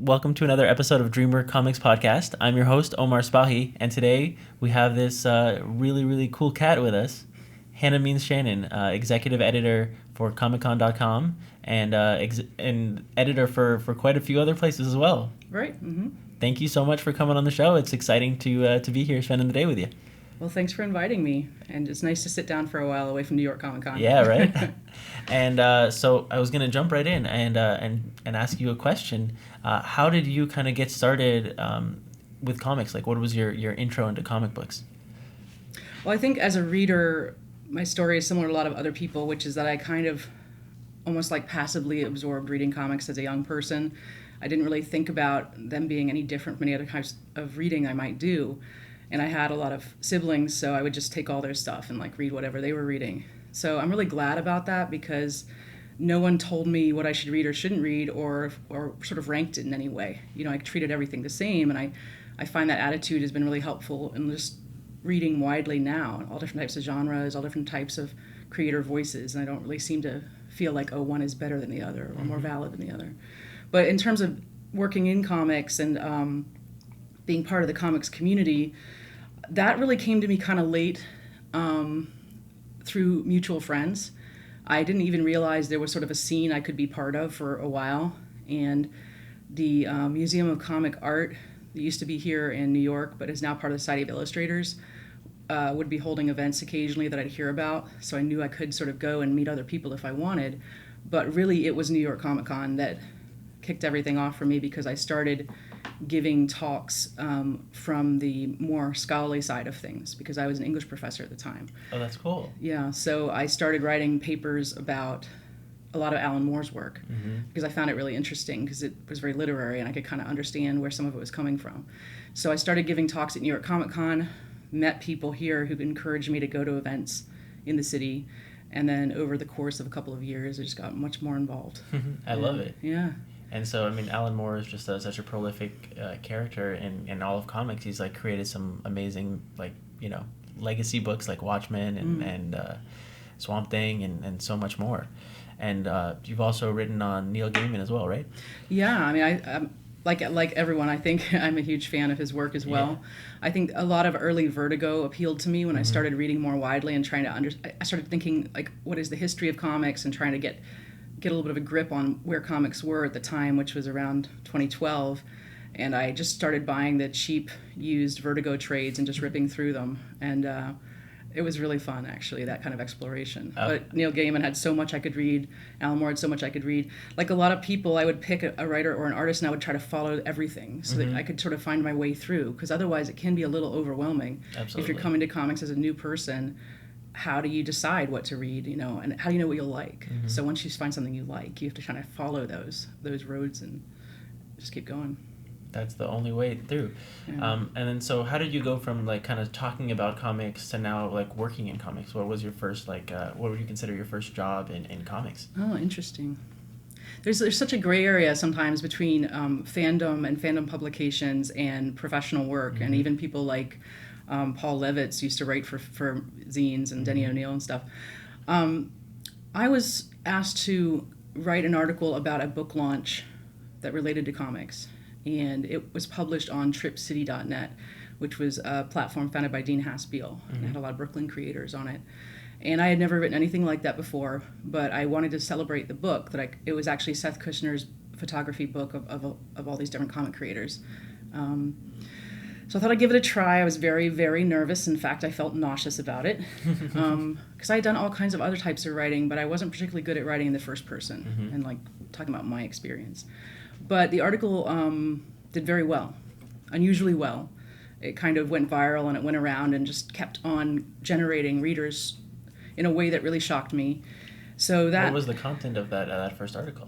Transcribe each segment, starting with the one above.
welcome to another episode of Dreamer Comics Podcast. I'm your host, Omar Spahi, and today we have this really cool cat with us. Hannah means Shannon, executive editor for ComicCon.com and editor for quite a few other places as well. Right. Mm-hmm. Thank you so much for coming on the show. It's exciting to be here spending the day with you. Well, thanks for inviting me, and it's nice to sit down for a while away from New York Comic Con. Yeah, right. And so I was gonna jump right in and ask you a question. How did you kind of get started with comics? Like, what was your intro into comic books? Well, I think as a reader, my story is similar to a lot of other people, which is that I kind of almost like passively absorbed reading comics as a young person. I didn't really think about them being any different from any other types of reading I might do. And I had a lot of siblings, so I would just take all their stuff and like read whatever they were reading. So I'm really glad about that because no one told me what I should read or shouldn't read or sort of ranked it in any way. You know, I treated everything the same, and I find that attitude has been really helpful in just reading widely now, all different types of genres, all different types of creator voices, and I don't really seem to feel like, oh, one is better than the other or more valid than the other. But in terms of working in comics and being part of the comics community, that really came to me kind of late through mutual friends. I didn't even realize there was sort of a scene I could be part of for a while. And the Museum of Comic Art that used to be here in New York, but is now part of the Society of Illustrators, would be holding events occasionally that I'd hear about. So I knew I could sort of go and meet other people if I wanted. But really, it was New York Comic Con that kicked everything off for me because I started giving talks from the more scholarly side of things because I was an English professor at the time. Oh, that's cool. Yeah, so I started writing papers about a lot of Alan Moore's work because I found it really interesting because it was very literary and I could kind of understand where some of it was coming from. So I started giving talks at New York Comic Con, met people here who encouraged me to go to events in the city, and then over the course of a couple of years, I just got much more involved. I love it. Yeah. And so, I mean, Alan Moore is just such a prolific character in all of comics. He's like created some amazing, like, you know, legacy books like Watchmen and Swamp Thing and so much more. And you've also written on Neil Gaiman as well, right? Yeah, I mean, I like everyone, I think I'm a huge fan of his work as well. Yeah. I think a lot of early Vertigo appealed to me when I started reading more widely and trying to I started thinking, like, what is the history of comics and trying to get a little bit of a grip on where comics were at the time, which was around 2012. And I just started buying the cheap used Vertigo trades and just ripping through them. And it was really fun, actually, that kind of exploration. But Neil Gaiman had so much I could read. Alan Moore had so much I could read. Like a lot of people, I would pick a writer or an artist and I would try to follow everything so that I could sort of find my way through. Because otherwise it can be a little overwhelming. Absolutely. If you're coming to comics as a new person. How do you decide what to read, you know, and how do you know what you'll like? So once you find something you like, you have to kind of follow those roads and just keep going. That's the only way through. Yeah. And then, so how did you go from like kind of talking about comics to now like working in comics? What was your first what would you consider your first job in comics? Oh, interesting. There's such a gray area sometimes between fandom and fandom publications and professional work, and even people like Paul Levitz used to write for zines and Denny O'Neil and stuff. I was asked to write an article about a book launch that related to comics, and it was published on TripCity.net, which was a platform founded by Dean Haspiel, and it had a lot of Brooklyn creators on it. And I had never written anything like that before, but I wanted to celebrate the book. It was actually Seth Kushner's photography book of all these different comic creators. So I thought I'd give it a try. I was very, very nervous. In fact, I felt nauseous about it because I had done all kinds of other types of writing, but I wasn't particularly good at writing in the first person and like talking about my experience. But the article did very well, unusually well. It kind of went viral and it went around and just kept on generating readers in a way that really shocked me. So that what was the content of that first article?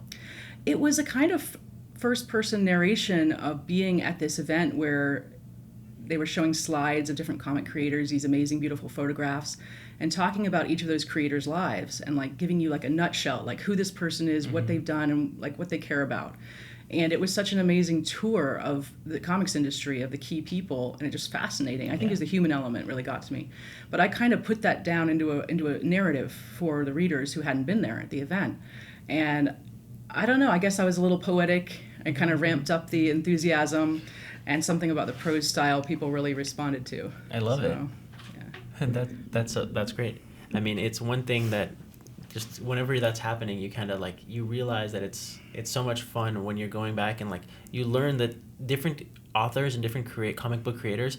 It was a kind of first-person narration of being at this event where they were showing slides of different comic creators, these amazing, beautiful photographs, and talking about each of those creators' lives and like giving you like a nutshell, like who this person is, what they've done, and like what they care about. And it was such an amazing tour of the comics industry, of the key people, and it just fascinating. I think as the human element really got to me. But I kind of put that down into a narrative for the readers who hadn't been there at the event. And I don't know, I guess I was a little poetic. It kind of ramped up the enthusiasm, and something about the prose style people really responded to. I love it. Yeah. That's great. I mean, it's one thing that just whenever that's happening, you kind of like, you realize that it's so much fun when you're going back and like you learn that different authors and different comic book creators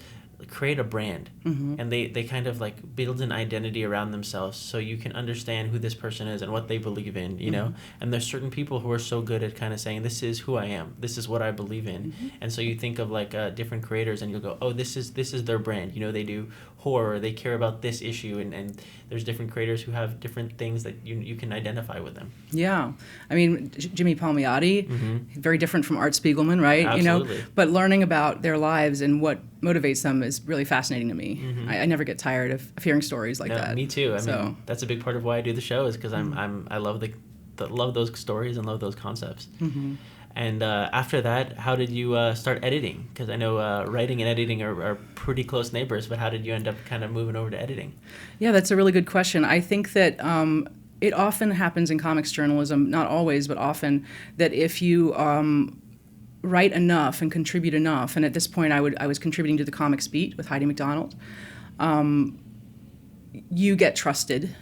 create a brand, and they kind of like build an identity around themselves, so you can understand who this person is and what they believe in, you know. And there's certain people who are so good at kind of saying, this is who I am, this is what I believe in. And so you think of like different creators and you'll go, oh, this is their brand, you know. They do horror, they care about this issue, and there's different creators who have different things that you can identify with them. Yeah, I mean, Jimmy Palmiotti, very different from Art Spiegelman, right? Absolutely. You know, but learning about their lives and what motivates them is really fascinating to me. I never get tired of hearing stories like that. Me too. I mean, that's a big part of why I do the show, is because I love love those stories and love those concepts. And after that, how did you start editing? Because I know writing and editing are pretty close neighbors, but how did you end up kind of moving over to editing? Yeah, that's a really good question. I think that it often happens in comics journalism, not always, but often, that if you write enough and contribute enough, and at this point I was contributing to the Comics Beat with Heidi McDonald, you get trusted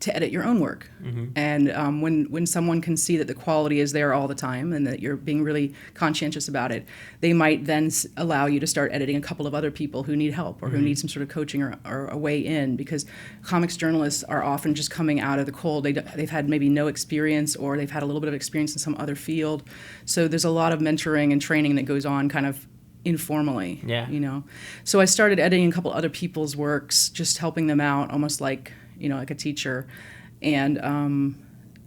to edit your own work. And when someone can see that the quality is there all the time and that you're being really conscientious about it, they might then allow you to start editing a couple of other people who need help or who need some sort of coaching or a way in, because comics journalists are often just coming out of the cold. They've had maybe no experience, or they've had a little bit of experience in some other field. So there's a lot of mentoring and training that goes on kind of informally. Yeah. You know, so I started editing a couple other people's works, just helping them out, almost like, you know, like a teacher. And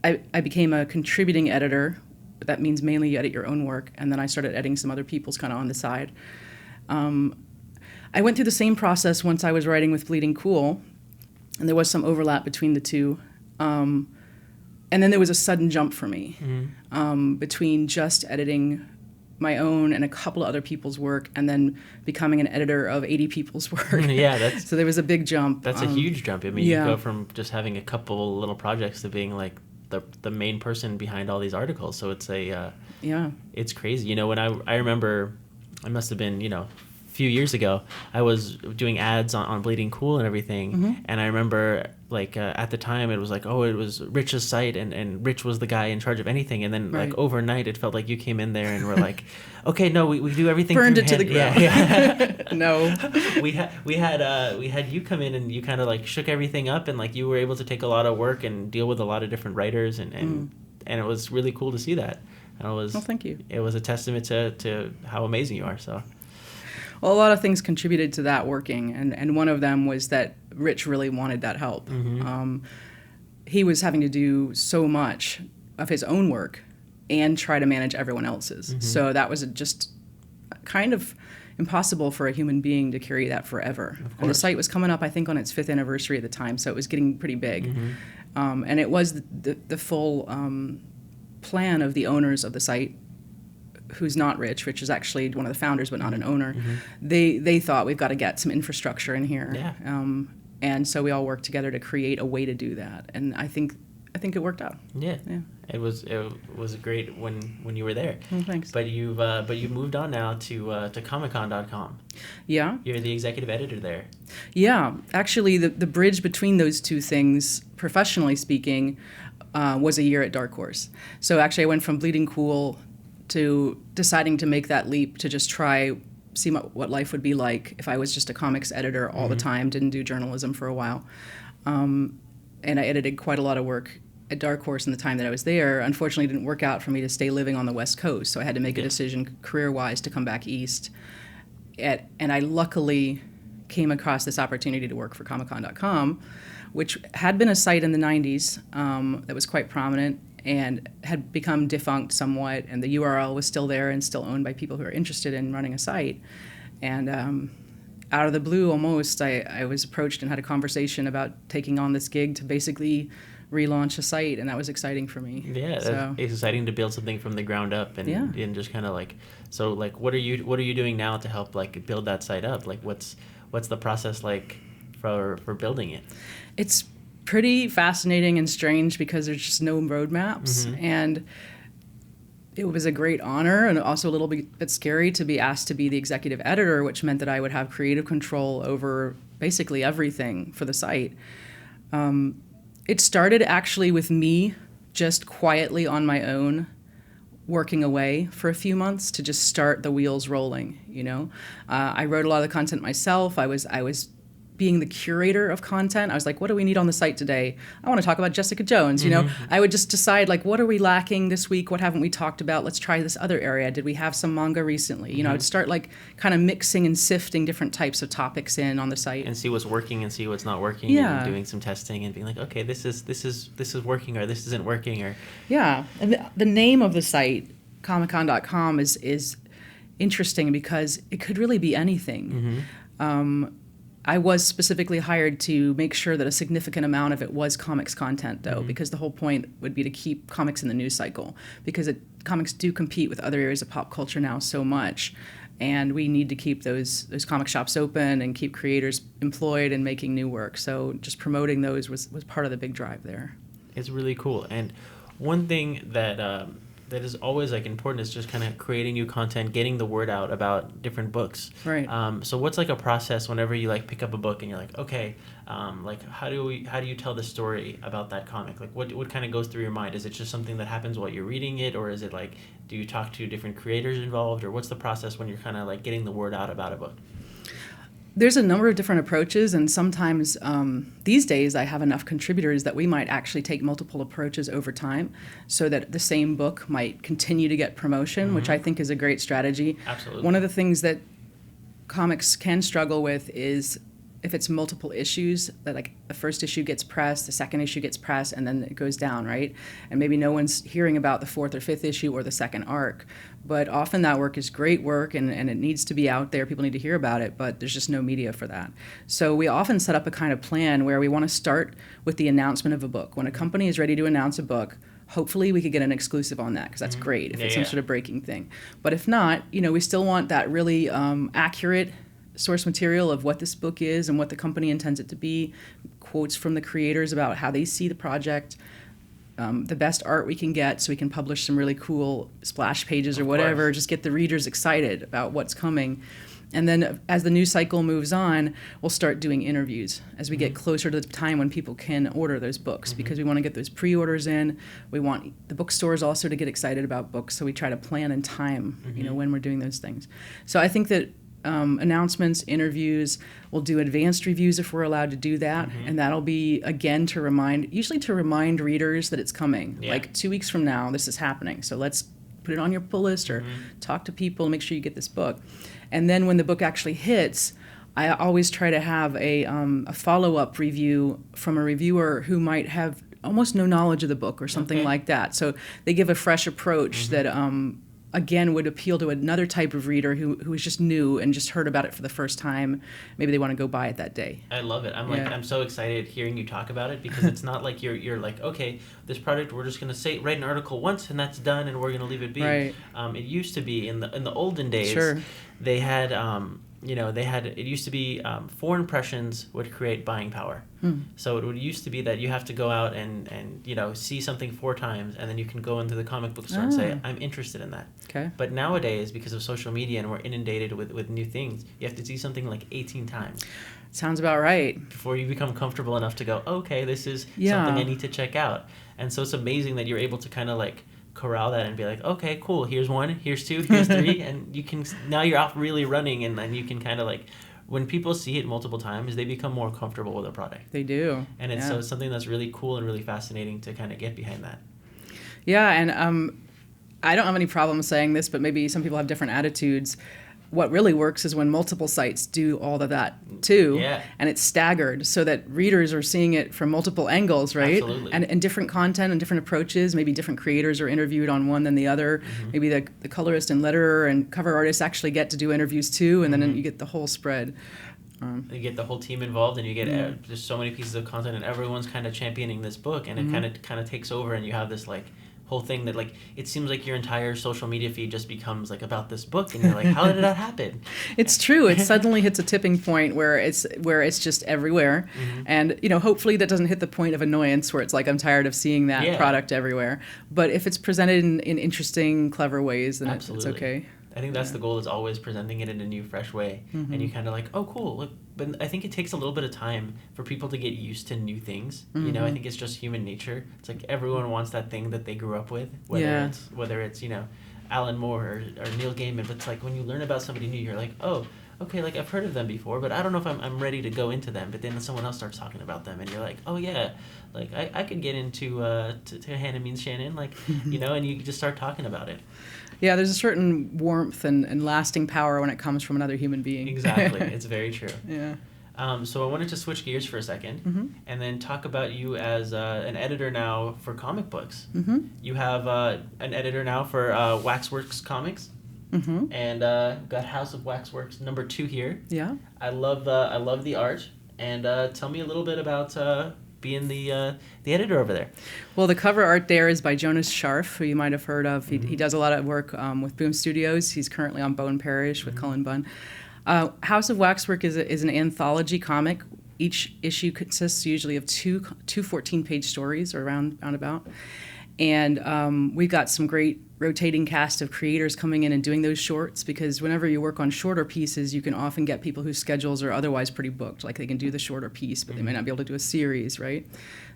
I became a contributing editor. That means mainly you edit your own work. And then I started editing some other people's kind of on the side. I went through the same process once I was writing with Bleeding Cool, and there was some overlap between the two. And then there was a sudden jump for me between just editing my own and a couple of other people's work, and then becoming an editor of 80 people's work. Yeah, so there was a big jump. That's a huge jump. I mean, you go from just having a couple little projects to being like the main person behind all these articles. So it's it's crazy. You know, when I remember, I must have been, you know, a few years ago, I was doing ads on Bleeding Cool and everything, and I remember like at the time it was like, oh, it was Rich's site, and Rich was the guy in charge of anything, and then like overnight it felt like you came in there and were like, okay, no, we do everything, burned it to the ground. Yeah. No, we had you come in and you kind of like shook everything up, and like you were able to take a lot of work and deal with a lot of different writers, and it was really cool to see that. And it was, well, thank you. It was a testament to how amazing you are. So. Well, a lot of things contributed to that working, and one of them was that Rich really wanted that help. He was having to do so much of his own work and try to manage everyone else's. So that was just kind of impossible for a human being to carry that forever. And the site was coming up, I think, on its 5th anniversary at the time, so it was getting pretty big. And it was the full plan of the owners of the site, who's not Rich. Rich is actually one of the founders, but not an owner. They thought, we've got to get some infrastructure in here. Yeah. And so we all worked together to create a way to do that. And I think it worked out. Yeah. It was great when you were there. Well, thanks. But you've moved on now to comiccon.com. Yeah. You're the executive editor there. Yeah. Actually, the bridge between those two things, professionally speaking, was a year at Dark Horse. So actually I went from Bleeding Cool to deciding to make that leap to just see what life would be like if I was just a comics editor all the time, didn't do journalism for a while. And I edited quite a lot of work at Dark Horse in the time that I was there. Unfortunately, it didn't work out for me to stay living on the West Coast, so I had to make a decision career-wise to come back east. And I luckily came across this opportunity to work for comiccon.com, which had been a site in the 90s that was quite prominent and had become defunct somewhat, and the URL was still there and still owned by people who are interested in running a site. And out of the blue, almost, I was approached and had a conversation about taking on this gig to basically relaunch a site, and that was exciting for me. Yeah, so. It's exciting to build something from the ground up, and just kind of like, so like, what are you doing now to help like build that site up? Like, what's the process like for building it? It's pretty fascinating and strange because there's just no roadmaps, and It was a great honor and also a little bit scary to be asked to be the executive editor, which meant that I would have creative control over basically everything for the site. It started actually with me just quietly on my own, working away for a few months to just start the wheels rolling. I wrote a lot of the content myself. I was being the curator of content. I was like, what do we need on the site today? I want to talk about Jessica Jones. I would just decide, like, what are we lacking this week? What haven't we talked about? Let's try this other area. Did we have some manga recently? I would start like kind of mixing and sifting different types of topics in on the site and see what's working and see what's not working. Yeah. And doing some testing and being like, okay, this is working, or this isn't working, or yeah. And the name of the site, comiccon.com, is interesting because it could really be anything. I was specifically hired to make sure that a significant amount of it was comics content, though, because the whole point would be to keep comics in the news cycle, because comics do compete with other areas of pop culture now so much, and we need to keep those comic shops open and keep creators employed and making new work. So just promoting those was part of the big drive there. It's really cool. And one thing that is always like important is just kind of creating new content, getting the word out about different books. Right. So what's like a process whenever you like pick up a book and you're like, okay, like how do you tell the story about that comic? Like what kind of goes through your mind? Is it just something that happens while you're reading it, or is it like, do you talk to different creators involved, or what's the process when you're kind of like getting the word out about a book? There's a number of different approaches, and sometimes these days I have enough contributors that we might actually take multiple approaches over time so that the same book might continue to get promotion, which I think is a great strategy. Absolutely. One of the things that comics can struggle with is if it's multiple issues, that like the first issue gets pressed, the second issue gets pressed, and then it goes down, right? And maybe no one's hearing about the fourth or fifth issue or the second arc. But often that work is great work, and it needs to be out there. People need to hear about it, but there's just no media for that. So we often set up a kind of plan where we want to start with the announcement of a book. When a company is ready to announce a book, hopefully we could get an exclusive on that, because that's great if it's some sort of breaking thing. But if not, we still want that really accurate source material of what this book is and what the company intends it to be, quotes from the creators about how they see the project, the best art we can get so we can publish some really cool splash pages or whatever, just get the readers excited about what's coming. And then as the news cycle moves on, we'll start doing interviews as we get closer to the time when people can order those books, because we want to get those pre-orders in. We want the bookstores also to get excited about books, so we try to plan in time, when we're doing those things. So I think that announcements, interviews, we'll do advanced reviews if we're allowed to do that, and that'll be, again, usually to remind readers that it's coming. Like 2 weeks from now, this is happening, so let's put it on your pull list or talk to people and make sure you get this book. And then when the book actually hits, I always try to have a follow-up review from a reviewer who might have almost no knowledge of the book or something like that. So they give a fresh approach that again, would appeal to another type of reader who is just new and just heard about it for the first time. Maybe they want to go buy it that day. I love it. I'm so excited hearing you talk about it, because it's not like you're like, okay, this project, we're just going to write an article once and that's done and we're going to leave it be. Right. It used to be in the olden days, they had it used to be 4 impressions would create buying power. So it used to be that you have to go out and see something 4 times, and then you can go into the comic book store and say, I'm interested in that. Okay. But nowadays, because of social media and we're inundated with new things, you have to see something like 18 times. Sounds about right. Before you become comfortable enough to go, okay, this is something I need to check out. And so it's amazing that you're able to kind of like corral that and be like, okay, cool, here's 1, here's 2, here's 3, and you can, now you're off really running, and then you can kind of like, when people see it multiple times, they become more comfortable with the product. They do. And it's so something that's really cool and really fascinating to kind of get behind that. Yeah, and I don't have any problem saying this, but maybe some people have different attitudes. What really works is when multiple sites do all of that too, and it's staggered so that readers are seeing it from multiple angles, right? Absolutely. And different content and different approaches. Maybe different creators are interviewed on one than the other. Maybe the colorist and letterer and cover artists actually get to do interviews too, and then you get the whole spread. You get the whole team involved, and you get just so many pieces of content, and everyone's kind of championing this book, and it kind of takes over, and you have this like whole thing that like it seems like your entire social media feed just becomes like about this book, and you're like, how did that happen? It's true. It suddenly hits a tipping point where it's just everywhere, and hopefully that doesn't hit the point of annoyance where it's like I'm tired of seeing that product everywhere. But if it's presented in interesting, clever ways, then it's okay. I think that's the goal, is always presenting it in a new, fresh way. And you kind of like, oh, cool. Look. But I think it takes a little bit of time for people to get used to new things. I think it's just human nature. It's like everyone wants that thing that they grew up with, whether it's Alan Moore or Neil Gaiman. But it's like when you learn about somebody new, you're like, oh, okay, like I've heard of them before, but I don't know if I'm ready to go into them. But then someone else starts talking about them, and you're like, oh yeah, like I could get into to Hannah Means Shannon, like and you just start talking about it. Yeah, there's a certain warmth and lasting power when it comes from another human being. Exactly, it's very true. Yeah. So I wanted to switch gears for a second, and then talk about you as an editor now for comic books. You have an editor now for Waxworks Comics. And got House of Waxworks #2 here. Yeah. I love the art, and tell me a little bit about being the editor over there. Well, the cover art there is by Jonas Scharf, who you might have heard of. He does a lot of work with Boom Studios. He's currently on Bone Parish with Cullen Bunn. House of Waxwork is an anthology comic. Each issue consists usually of two 14-page stories, or roundabout. And we've got some great rotating cast of creators coming in and doing those shorts, because whenever you work on shorter pieces, you can often get people whose schedules are otherwise pretty booked. Like they can do the shorter piece, but they may not be able to do a series, right?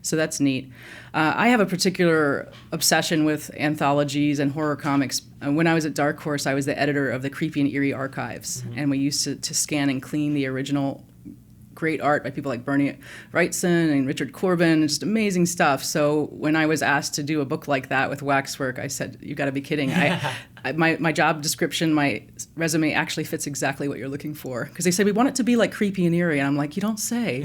So that's neat. I have a particular obsession with anthologies and horror comics. When I was at Dark Horse, I was the editor of the Creepy and Eerie archives, and we used to scan and clean the original great art by people like Bernie Wrightson and Richard Corbin, and just amazing stuff. So when I was asked to do a book like that with Waxwork, I said, you got to be kidding. My job description, my resume actually fits exactly what you're looking for. Because they said, we want it to be like Creepy and Eerie. And I'm like, you don't say.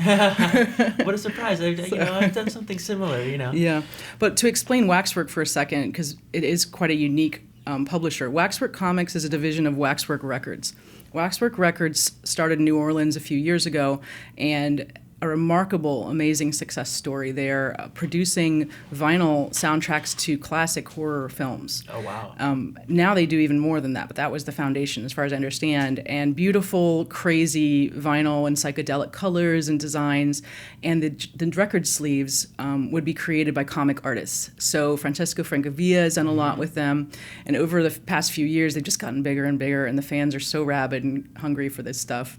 What a surprise. I've done something similar, Yeah. But to explain Waxwork for a second, because it is quite a unique publisher. Waxwork Comics is a division of Waxwork Records. Waxwork Records started in New Orleans a few years ago, and a remarkable, amazing success story. They're producing vinyl soundtracks to classic horror films. Oh, wow. Now they do even more than that, but that was the foundation, as far as I understand. And beautiful, crazy vinyl and psychedelic colors and designs. And the record sleeves would be created by comic artists. So Francesco Francavilla has done a lot with them. And over the past few years, they've just gotten bigger and bigger, and the fans are so rabid and hungry for this stuff.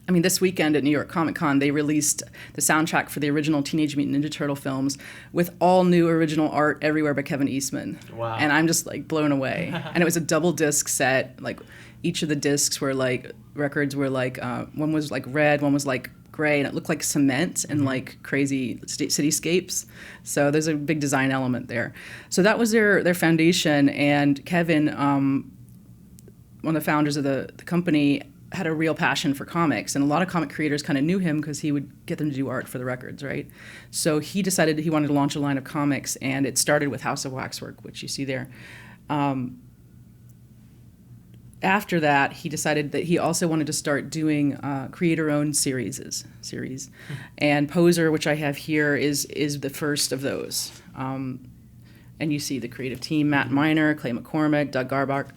I mean, this weekend at New York Comic Con, they released the soundtrack for the original Teenage Mutant Ninja Turtle films with all new original art everywhere by Kevin Eastman. Wow. And I'm just like blown away. And it was a double disc set. Like each of the discs were like, records were like, one was like red, one was like gray, and it looked like cement and like crazy cityscapes. So there's a big design element there. So that was their foundation. And Kevin, one of the founders of the company, had a real passion for comics, and a lot of comic creators kind of knew him because he would get them to do art for the records, right? So he decided he wanted to launch a line of comics, and it started with House of Waxwork, which you see there. After that, he decided that he also wanted to start doing creator-owned series. And Poser, which I have here, is the first of those. And you see the creative team: Matt Miner, Clay McCormick, Doug Garbach,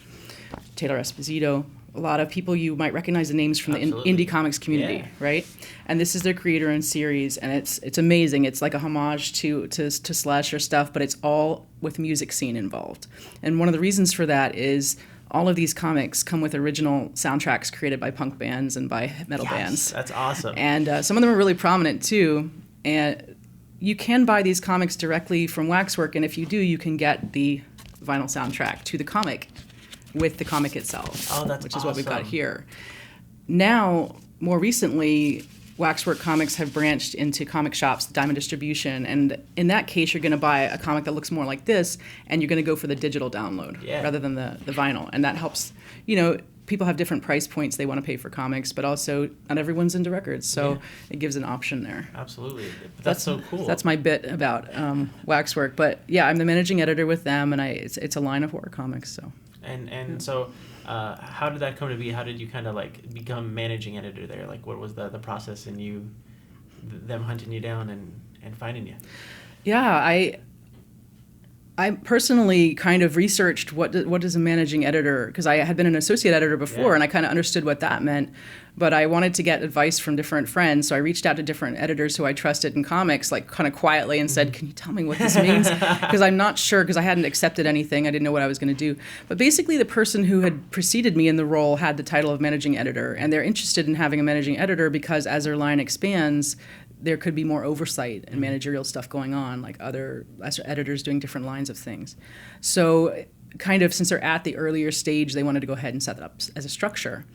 Taylor Esposito. A lot of people you might recognize the names from the indie comics community, right? And this is their creator-owned series, and it's amazing. It's like a homage to slasher stuff, but it's all with music scene involved. And one of the reasons for that is all of these comics come with original soundtracks created by punk bands and by metal bands. That's awesome. And some of them are really prominent too. And you can buy these comics directly from Waxwork, and if you do, you can get the vinyl soundtrack to the comic with the comic itself, which is what we've got here. Now, more recently, Waxwork Comics have branched into comic shops, Diamond Distribution, and in that case, you're going to buy a comic that looks more like this, and you're going to go for the digital download rather than the vinyl, and that helps. People have different price points they want to pay for comics, but also not everyone's into records, so it gives an option there. Absolutely. That's so cool. That's my bit about Waxwork, but yeah, I'm the managing editor with them, and it's a line of horror comics, so. So, how did that come to be? How did you kind of like become managing editor there? Like, what was the process in them hunting you down and finding you? Yeah, I personally kind of researched what does a managing editor, because I had been an associate editor before, and I kind of understood what that meant. But I wanted to get advice from different friends, so I reached out to different editors who I trusted in comics, like kind of quietly, and said, "Can you tell me what this means?" Because I'm not sure, because I hadn't accepted anything. I didn't know what I was going to do. But basically, the person who had preceded me in the role had the title of managing editor, and they're interested in having a managing editor because as their line expands, there could be more oversight and managerial stuff going on, like other editors doing different lines of things. So kind of since they're at the earlier stage, they wanted to go ahead and set that up as a structure.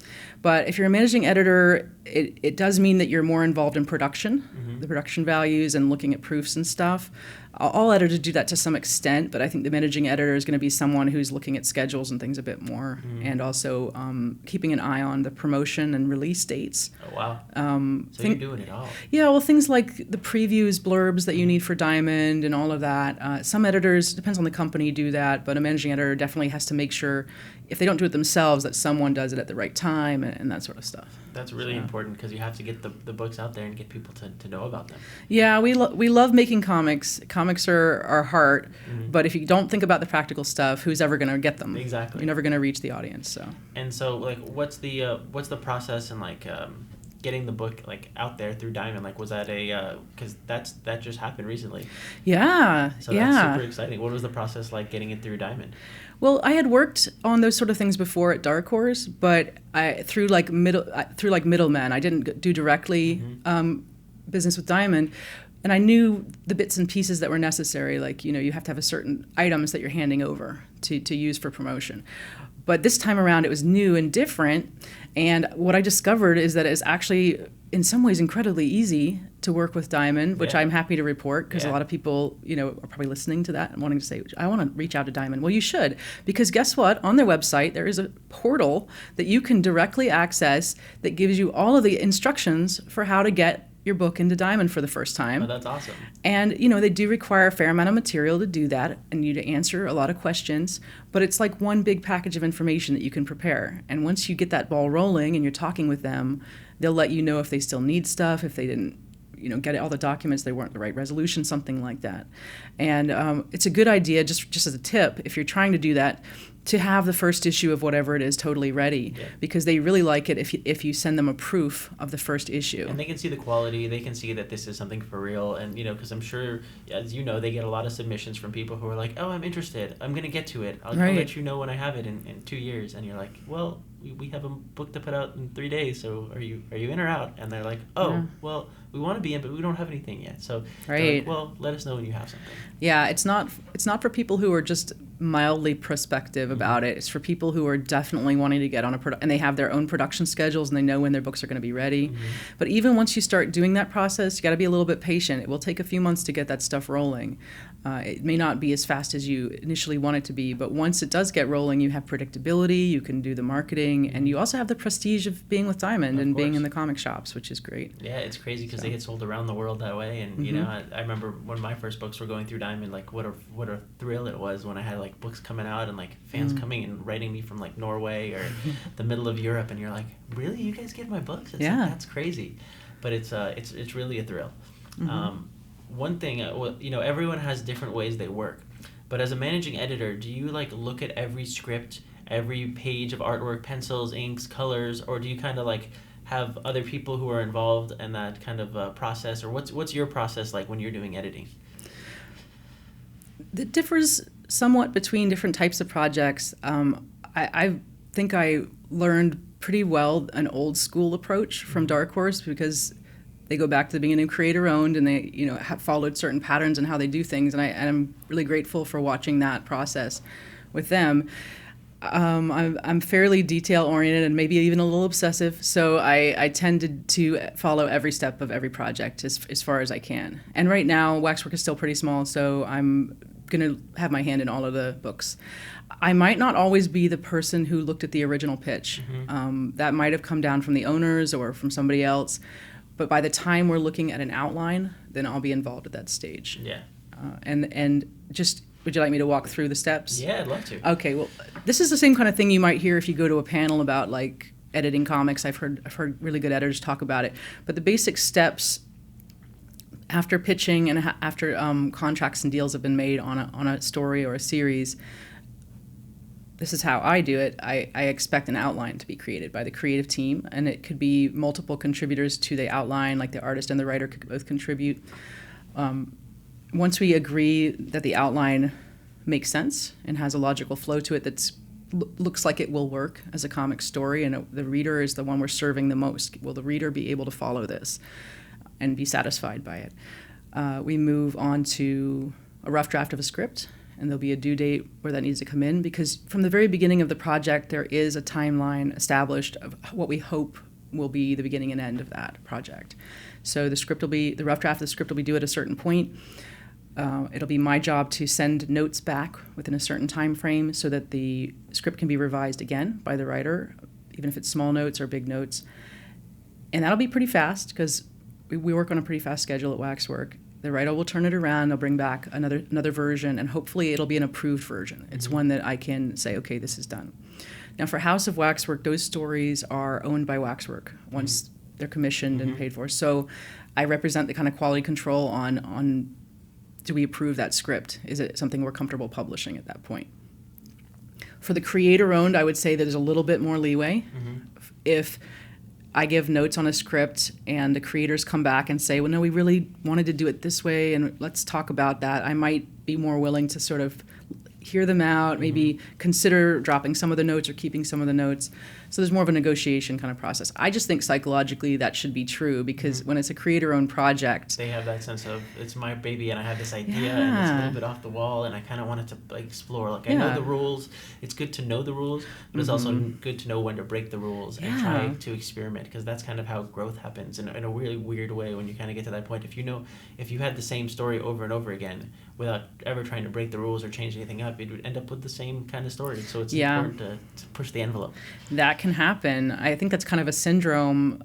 But if you're a managing editor, it does mean that you're more involved in production, the production values and looking at proofs and stuff. All editors do that to some extent, but I think the managing editor is going to be someone who's looking at schedules and things a bit more, and also keeping an eye on the promotion and release dates. Oh, wow. So you're doing it all. Yeah, well, things like the previews, blurbs that you need for Diamond and all of that. Some editors, depends on the company, do that, but a managing editor definitely has to make sure, if they don't do it themselves, that someone does it at the right time and that sort of stuff. That's really important, because you have to get the books out there and get people to know about them. Yeah, we love making comics. Comics are our heart, but if you don't think about the practical stuff, who's ever going to get them? Exactly. You're never going to reach the audience. So. And so, like, what's the process and like getting the book like out there through Diamond? Like, was that because that just happened recently? Yeah. So that's super exciting. What was the process like getting it through Diamond? Well, I had worked on those sort of things before at Dark Horse, but through middlemen. I didn't do directly business with Diamond, and I knew the bits and pieces that were necessary. Like, you have to have a certain items that you're handing over to use for promotion. But this time around, it was new and different. And what I discovered is that it's actually, in some ways, incredibly easy to work with Diamond, which I'm happy to report, because a lot of people, are probably listening to that and wanting to say, I want to reach out to Diamond. Well, you should, because guess what? On their website, there is a portal that you can directly access that gives you all of the instructions for how to get your book into Diamond for the first time. Oh, that's awesome. And, they do require a fair amount of material to do that and you to answer a lot of questions, but it's like one big package of information that you can prepare. And once you get that ball rolling and you're talking with them, they'll let you know if they still need stuff, if they didn't, get all the documents, they weren't the right resolution, something like that. And it's a good idea, just as a tip, if you're trying to do that, to have the first issue of whatever it is totally ready, because they really like it if you send them a proof of the first issue. And they can see the quality, they can see that this is something for real, and because I'm sure, as they get a lot of submissions from people who are like, oh, I'm interested, I'm going to get to it, I'll let you know when I have it in 2 years, and you're like, well, we have a book to put out in 3 days, so are you in or out? And they're like, well, we want to be in, but we don't have anything yet. So like, well, let us know when you have something. Yeah, it's not for people who are just mildly prospective about it. It's for people who are definitely wanting to get on and they have their own production schedules and they know when their books are going to be ready. But even once you start doing that process, you got to be a little bit patient. It will take a few months to get that stuff rolling. It may not be as fast as you initially want it to be, but once it does get rolling, you have predictability, you can do the marketing, and you also have the prestige of being with Diamond and being in the comic shops, which is great. Yeah, it's crazy because they get sold around the world that way, and I remember when my first books were going through Diamond, like what a thrill it was when I had like books coming out and like fans coming and writing me from like Norway or the middle of Europe, and you're like, really, you guys get my books? It's like, that's crazy, but it's really a thrill. One thing, everyone has different ways they work, but as a managing editor, do you like look at every script, every page of artwork, pencils, inks, colors, or do you kind of like have other people who are involved in that kind of process, or what's your process like when you're doing editing? It differs somewhat between different types of projects. I think I learned pretty well an old school approach from Dark Horse, because they go back to the beginning, creator-owned, and they have followed certain patterns in how they do things, and I'm really grateful for watching that process with them. I'm fairly detail-oriented and maybe even a little obsessive, so I tended to follow every step of every project as far as I can. And right now, Waxwork is still pretty small, so I'm going to have my hand in all of the books. I might not always be the person who looked at the original pitch. That might have come down from the owners or from somebody else. But by the time we're looking at an outline, then I'll be involved at that stage. Yeah. And just, would you like me to walk through the steps? Yeah, I'd love to. Okay, well, this is the same kind of thing you might hear if you go to a panel about like editing comics. I've heard really good editors talk about it. But the basic steps, after pitching and after contracts and deals have been made on a story or a series, this is how I do it. I expect an outline to be created by the creative team, and it could be multiple contributors to the outline, like the artist and the writer could both contribute. Once we agree that the outline makes sense and has a logical flow to it that looks like it will work as a comic story, and the reader is the one we're serving the most. Will the reader be able to follow this and be satisfied by it? We move on to a rough draft of a script, and there'll be a due date where that needs to come in, because from the very beginning of the project, there is a timeline established of what we hope will be the beginning and end of that project. So the rough draft of the script will be due at a certain point. It'll be my job to send notes back within a certain time frame so that the script can be revised again by the writer, even if it's small notes or big notes. And that'll be pretty fast, because we work on a pretty fast schedule at Waxwork. The writer will turn it around, they'll bring back another version, and hopefully it'll be an approved version. It's one that I can say, okay, this is done. Now for House of Waxwork, those stories are owned by Waxwork once they're commissioned and paid for. So I represent the kind of quality control on do we approve that script? Is it something we're comfortable publishing at that point? For the creator-owned, I would say there's a little bit more leeway. If I give notes on a script and the creators come back and say, well, no, we really wanted to do it this way, and let's talk about that, I might be more willing to sort of hear them out, maybe consider dropping some of the notes or keeping some of the notes. So there's more of a negotiation kind of process. I just think psychologically that should be true, because when it's a creator-owned project, they have that sense of, it's my baby and I have this idea and it's a little bit off the wall and I kind of wanted to like explore. Like I know the rules. It's good to know the rules, but it's also good to know when to break the rules and try to experiment, because that's kind of how growth happens in a really weird way when you kind of get to that point. If you had the same story over and over again without ever trying to break the rules or change anything up, it would end up with the same kind of story. So it's important to push the envelope. That can happen. I think that's kind of a syndrome.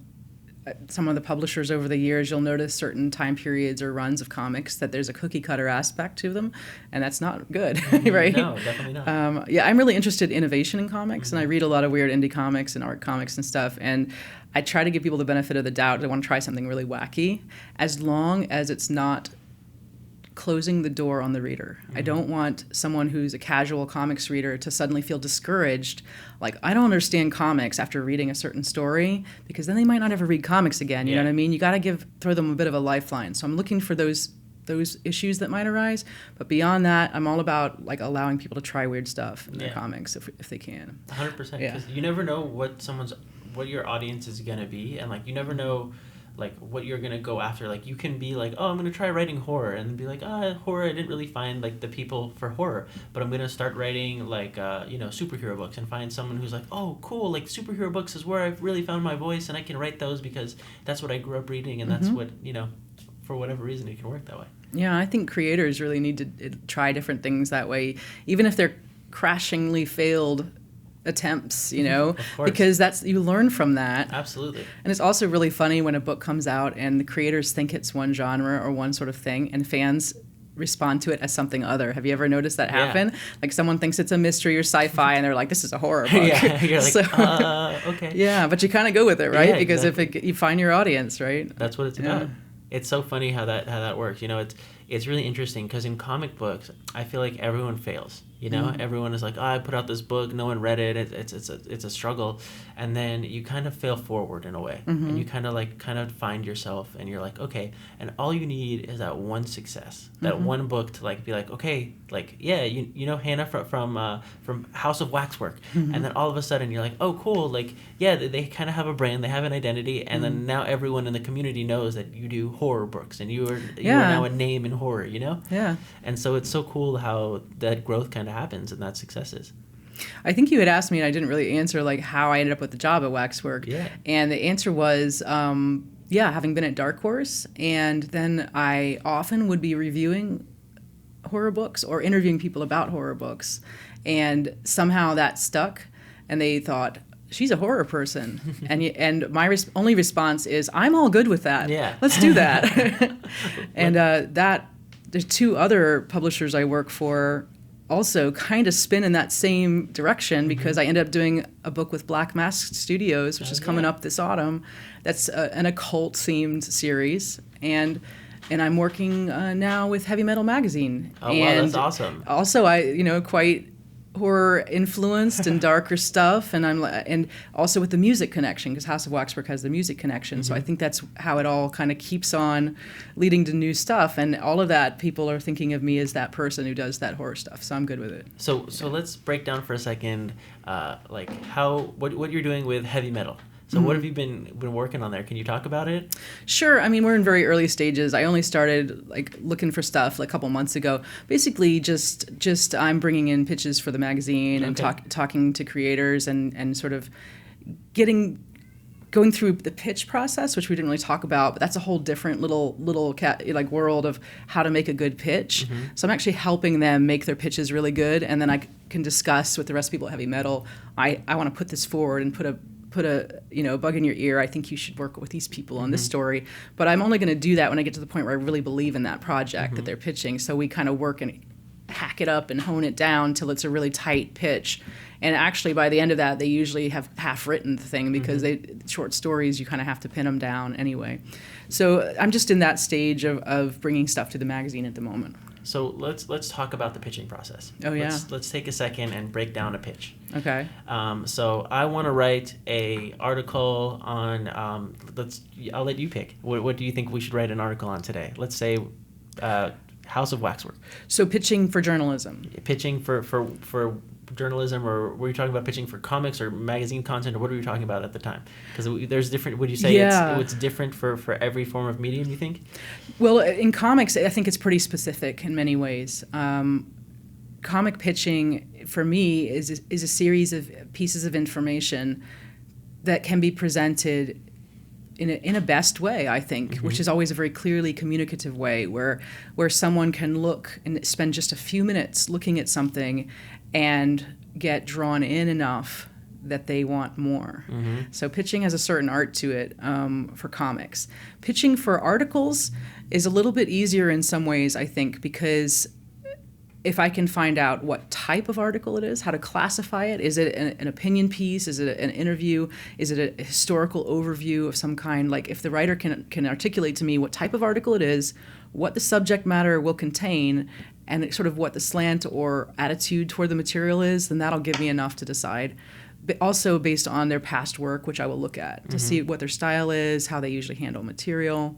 Some of the publishers over the years, you'll notice certain time periods or runs of comics that there's a cookie cutter aspect to them, and that's not good, right? No, definitely not. I'm really interested in innovation in comics, and I read a lot of weird indie comics and art comics and stuff, and I try to give people the benefit of the doubt. I want to try something really wacky, as long as it's not closing the door on the reader. I don't want someone who's a casual comics reader to suddenly feel discouraged, like, I don't understand comics after reading a certain story, because then they might not ever read comics again, you know what I mean? You got to throw them a bit of a lifeline. So I'm looking for those issues that might arise, but beyond that, I'm all about like allowing people to try weird stuff in their comics if they can. 100%, because you never know what your audience is going to be, and like you never know like what you're gonna go after. Like you can be like, oh, I'm gonna try writing horror, and be like, horror, I didn't really find like the people for horror, but I'm gonna start writing like superhero books and find someone who's like, oh cool, like superhero books is where I've really found my voice, and I can write those because that's what I grew up reading, and that's what for whatever reason it can work that way. Yeah, I think creators really need to try different things that way, even if they're crashingly failed attempts, because you learn from that. Absolutely. And it's also really funny when a book comes out and the creators think it's one genre or one sort of thing, and fans respond to it as something other. Have you ever noticed that happen? Like someone thinks it's a mystery or sci-fi and they're like, this is a horror book. You're like, okay. Yeah, but you kind of go with it, right? Because exactly. You find your audience, right? That's what it's about. It's so funny how that works. It's really interesting, because in comic books, I feel like everyone fails. Everyone is like, I put out this book, no one read it. It's a struggle, and then you kind of fail forward in a way, and you kind of find yourself, and you're like, okay, and all you need is that one success, that one book to like be like, okay, like Hannah from House of Waxwork, and then all of a sudden you're like, oh cool, like they kind of have a brand, they have an identity, and then now everyone in the community knows that you do horror books, and you are now a name in horror, Yeah. And so it's so cool how that growth kind of happens and that successes. I think you had asked me, and I didn't really answer, like how I ended up with the job at Waxwork. Yeah. And the answer was, having been at Dark Horse, and then I often would be reviewing horror books or interviewing people about horror books, and somehow that stuck, and they thought, she's a horror person. and my only response is, I'm all good with that. Yeah. Let's do that. And there's two other publishers I work for also kind of spin in that same direction, because I ended up doing a book with Black Mask Studios, which is coming up this autumn. That's an occult-themed series. And and I'm working now with Heavy Metal Magazine. Oh, and wow, that's awesome. Also, quite horror influenced and darker stuff, and also with the music connection, because House of Waxwork has the music connection. So I think that's how it all kind of keeps on leading to new stuff, and all of that, people are thinking of me as that person who does that horror stuff. So I'm good with it. So let's break down for a second, what you're doing with Heavy Metal. So what have you been working on there? Can you talk about it? Sure. I mean, we're in very early stages. I only started looking for stuff a couple months ago. Basically, just I'm bringing in pitches for the magazine and talking to creators and sort of going through the pitch process, which we didn't really talk about, but that's a whole different little world of how to make a good pitch. So I'm actually helping them make their pitches really good, and then I can discuss with the rest of people at Heavy Metal. I want to put this forward and put a bug in your ear. I think you should work with these people on this story, but I'm only going to do that when I get to the point where I really believe in that project that they're pitching. So we kind of work and hack it up and hone it down till it's a really tight pitch. And actually, by the end of that, they usually have half written the thing, because short stories, you kind of have to pin them down anyway. So I'm just in that stage of bringing stuff to the magazine at the moment. So let's talk about the pitching process. Oh, yeah. Let's take a second and break down a pitch. Okay. So I want to write a article on. I'll let you pick. What do you think we should write an article on today? Let's say House of Waxwork. So pitching for journalism. Pitching for journalism, or were you talking about pitching for comics or magazine content, or what were you talking about at the time? Because there's different. Would you say it's different for every form of medium, you think? Well, in comics, I think it's pretty specific in many ways. Comic pitching for me is a series of pieces of information that can be presented in a best way, I think, which is always a very clearly communicative way, where someone can look and spend just a few minutes looking at something and get drawn in enough that they want more. So pitching has a certain art to it for comics. Pitching for articles is a little bit easier in some ways, I think, because if I can find out what type of article it is, how to classify it, is it an opinion piece, is it an interview, is it a historical overview of some kind, like if the writer can articulate to me what type of article it is, what the subject matter will contain, and sort of what the slant or attitude toward the material is, then that'll give me enough to decide. But also based on their past work, which I will look at to see what their style is, how they usually handle material.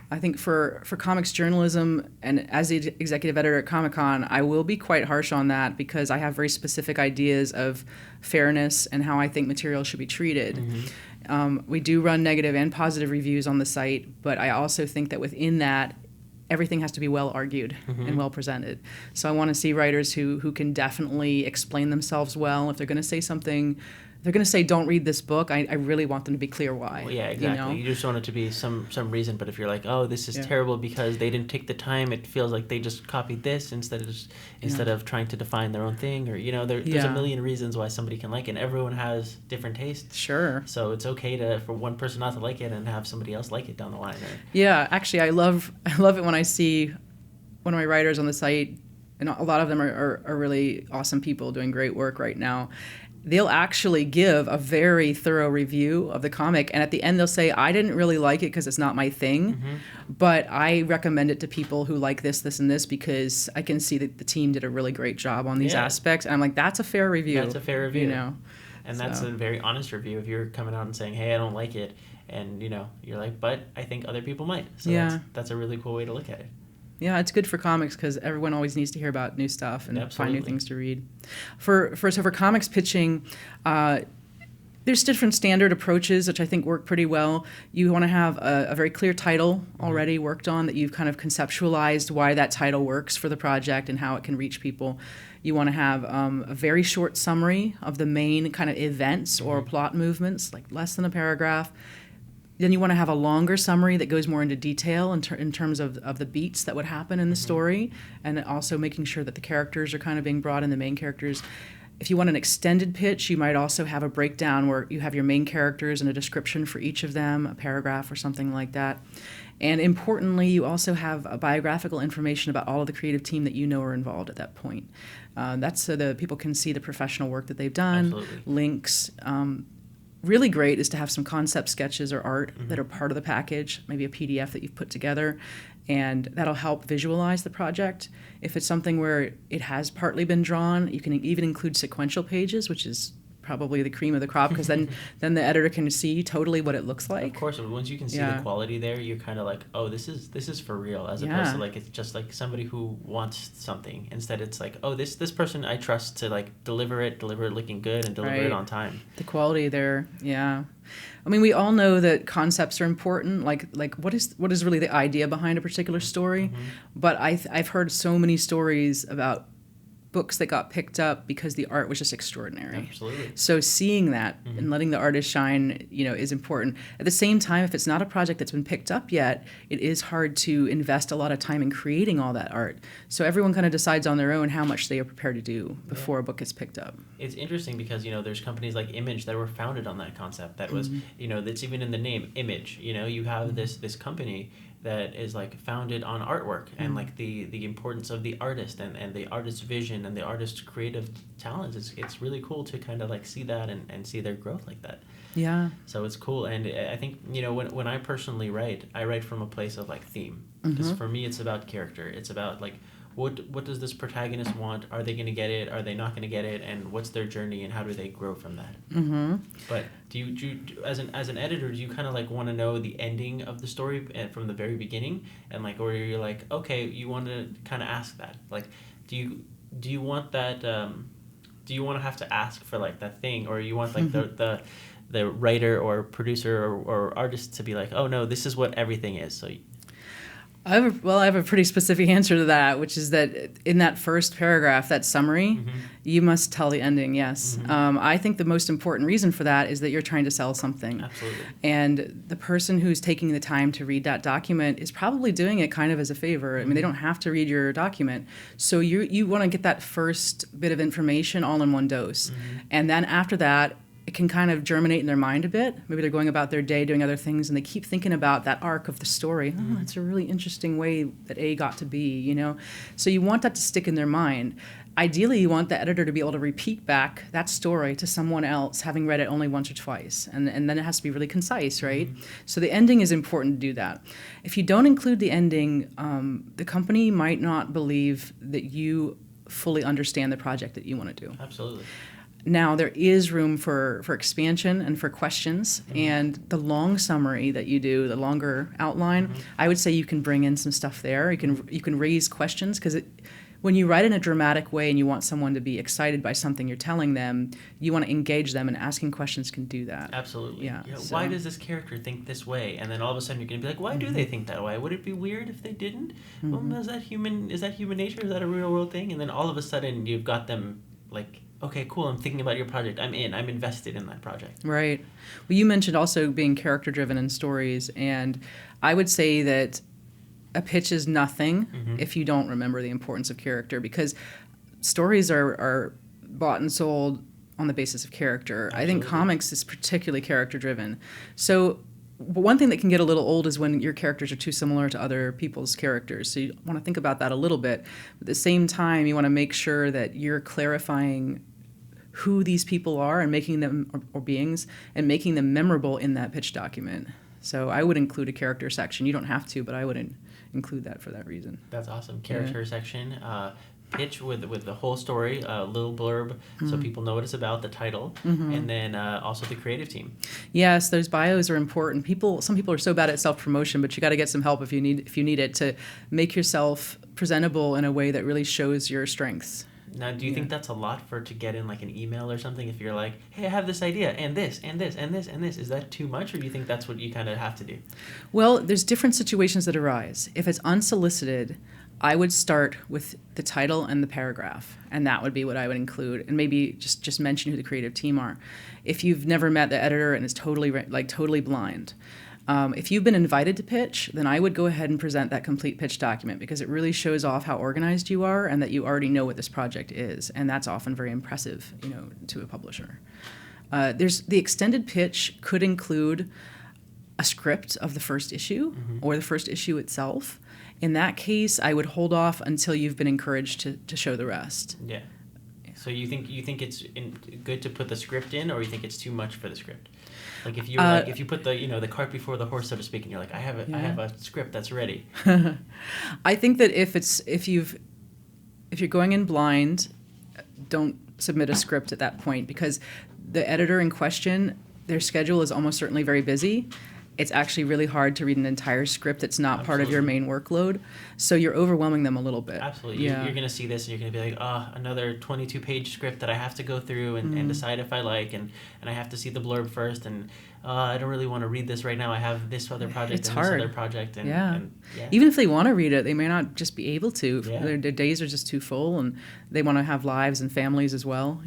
I think for comics journalism, and as the executive editor at Comic-Con, I will be quite harsh on that, because I have very specific ideas of fairness and how I think material should be treated. We do run negative and positive reviews on the site, but I also think that within that, everything has to be well argued and well presented. So I want to see writers who can definitely explain themselves well. If they're going to say something, they're going to say, don't read this book, I really want them to be clear why. Well, yeah, exactly. You just want it to be some reason, but if you're like, oh, this is terrible because they didn't take the time, it feels like they just copied this instead of trying to define their own thing, or, there's a million reasons why somebody can like it, and everyone has different tastes. Sure. So it's okay for one person not to like it and have somebody else like it down the line. Right? Yeah, actually, I love it when I see one of my writers on the site, and a lot of them are really awesome people doing great work right now. They'll actually give a very thorough review of the comic, and at the end they'll say, I didn't really like it because it's not my thing, but I recommend it to people who like this, this, and this, because I can see that the team did a really great job on these aspects. And I'm like, that's a fair review. That's a fair review. And that's a very honest review. If you're coming out and saying, hey, I don't like it, and you're like, but I think other people might. So that's a really cool way to look at it. Yeah, it's good for comics because everyone always needs to hear about new stuff and find new things to read. For comics pitching, there's different standard approaches which I think work pretty well. You want to have a very clear title already worked on, that you've kind of conceptualized why that title works for the project and how it can reach people. You want to have a very short summary of the main kind of events or plot movements, like less than a paragraph. Then you want to have a longer summary that goes more into detail in terms of the beats that would happen in the story, and also making sure that the characters are kind of being brought in, the main characters. If you want an extended pitch, you might also have a breakdown where you have your main characters and a description for each of them, a paragraph or something like that. And importantly, you also have a biographical information about all of the creative team that are involved at that point. That's so that people can see the professional work that they've done, links. Really great is to have some concept sketches or art that are part of the package, maybe a PDF that you've put together. and that'll help visualize the project. If it's something where it has partly been drawn, you can even include sequential pages, which is probably the cream of the crop, because then the editor can see totally what it looks like. Of course, once you can see the quality there, you're kind of like, oh, this is for real, as opposed to like it's just like somebody who wants something. Instead, it's like, oh, this person I trust to like deliver it looking good and deliver it on time. The quality there, yeah. I mean, we all know that concepts are important. Like what is really the idea behind a particular story? But I've heard so many stories about books that got picked up because the art was just extraordinary. Absolutely. So seeing that and letting the artist shine, is important. At the same time, if it's not a project that's been picked up yet, it is hard to invest a lot of time in creating all that art. So everyone kind of decides on their own how much they are prepared to do before a book gets picked up. It's interesting because, there's companies like Image that were founded on that concept. That was, that's even in the name, Image. You have this company that is like founded on artwork and like the importance of the artist and the artist's vision and the artist's creative talents. It's really cool to kind of like see that and see their growth like that. Yeah. So it's cool. And I think, when I personally write, I write from a place of like theme. Because for me, it's about character. It's about like, what does this protagonist want? Are they going to get it? Are they not going to get it? And what's their journey and how do they grow from that? But do you as an editor, do you kind of like want to know the ending of the story from the very beginning, and like, or you're like, okay, you want to kind of ask that, like, do you want that? Do you want to have to ask for like that thing, or you want like the writer or producer or artist to be like, oh no, this is what everything is. So. I have a pretty specific answer to that, which is that in that first paragraph, that summary, you must tell the ending, yes. I think the most important reason for that is that you're trying to sell something. Absolutely. And the person who's taking the time to read that document is probably doing it kind of as a favor. I mean, they don't have to read your document. So you want to get that first bit of information all in one dose. And then after that, it can kind of germinate in their mind a bit. Maybe they're going about their day doing other things and they keep thinking about that arc of the story. Oh, that's a really interesting way that A got to B, So you want that to stick in their mind. Ideally, you want the editor to be able to repeat back that story to someone else, having read it only once or twice. And then it has to be really concise, right? So the ending is important to do that. If you don't include the ending, the company might not believe that you fully understand the project that you want to do. Absolutely. Now, there is room for expansion and for questions, and the long summary that you do, the longer outline, I would say you can bring in some stuff there. You can raise questions, because when you write in a dramatic way and you want someone to be excited by something you're telling them, you want to engage them, and asking questions can do that. Absolutely. Yeah. So, why does this character think this way? And then all of a sudden you're going to be like, why do they think that way? Would it be weird if they didn't? Well, is that human nature? Is that a real world thing? And then all of a sudden you've got them like, okay, cool, I'm thinking about your project. I'm invested in that project. Right. Well, you mentioned also being character-driven in stories, and I would say that a pitch is nothing if you don't remember the importance of character, because stories are bought and sold on the basis of character. Absolutely. I think comics is particularly character-driven. So one thing that can get a little old is when your characters are too similar to other people's characters. So you want to think about that a little bit. But at the same time, you want to make sure that you're clarifying who these people are and making them, or beings, and making them memorable in that pitch document. So I would include a character section. You don't have to, but I would include that for that reason. That's awesome. Character section. Pitch with the whole story, a little blurb so people know what it's about, the title, and then also the creative team. Yes, those bios are important. Some people are so bad at self-promotion, but you got to get some help if you need it to make yourself presentable in a way that really shows your strengths. Now, do you think that's a lot to get in like an email or something? If you're like, hey, I have this idea, and this, and this, and this, and this, is that too much, or do you think that's what you kind of have to do? Well, there's different situations that arise. If it's unsolicited, I would start with the title and the paragraph, and that would be what I would include, and maybe just mention who the creative team are. If you've never met the editor and it's totally blind, if you've been invited to pitch, then I would go ahead and present that complete pitch document, because it really shows off how organized you are and that you already know what this project is, and that's often very impressive, to a publisher. There's the extended pitch could include a script of the first issue or the first issue itself. In that case, I would hold off until you've been encouraged to show the rest. Yeah. So you think it's good to put the script in, or you think it's too much for the script? Like if you if you put the cart before the horse, so to speak, and you're like, I have a script that's ready. I think that if you're going in blind, don't submit a script at that point, because the editor in question, their schedule is almost certainly very busy. It's actually really hard to read an entire script that's not part of your main workload. So you're overwhelming them a little bit. Absolutely. Yeah. You're going to see this and you're going to be like, another 22-page script that I have to go through and decide if I like, and I have to see the blurb first, and I don't really want to read this right now. I have this other project it's and hard. this other project. And, yeah. And, Even if they want to read it, they may not just be able to. Yeah. Their days are just too full, and they want to have lives and families as well,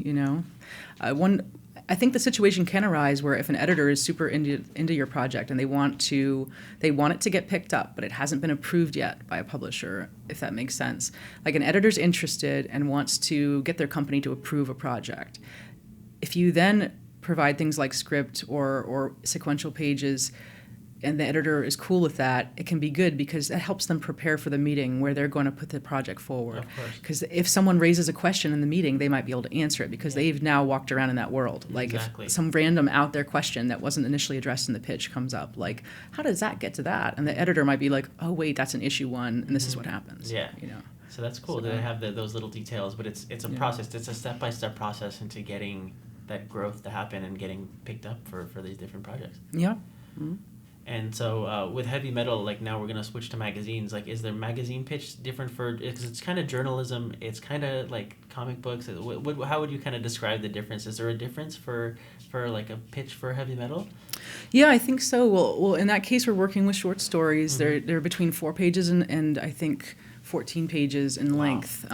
I think the situation can arise where if an editor is super into your project and they want it to get picked up, but it hasn't been approved yet by a publisher, if that makes sense. Like an editor's interested and wants to get their company to approve a project. If you then provide things like script or sequential pages, and the editor is cool with that, it can be good because that helps them prepare for the meeting where they're going to put the project forward. Because if someone raises a question in the meeting, they might be able to answer it because they've now walked around in that world. Like if some random out there question that wasn't initially addressed in the pitch comes up, like, how does that get to that? And the editor might be like, oh, wait, that's an issue 1, and this is what happens. Yeah. So that's cool. They have those little details, but it's a process. It's a step-by-step process into getting that growth to happen and getting picked up for these different projects. Yeah. Mm-hmm. And so with heavy metal, like now we're going to switch to magazines. Like, is their magazine pitch different because it's kind of journalism, it's kind of like comic books. How would you kind of describe the difference? Is there a difference for like a pitch for heavy metal? Yeah, I think so. Well, in that case, we're working with short stories. They're between 4 pages and I think 14 pages in length,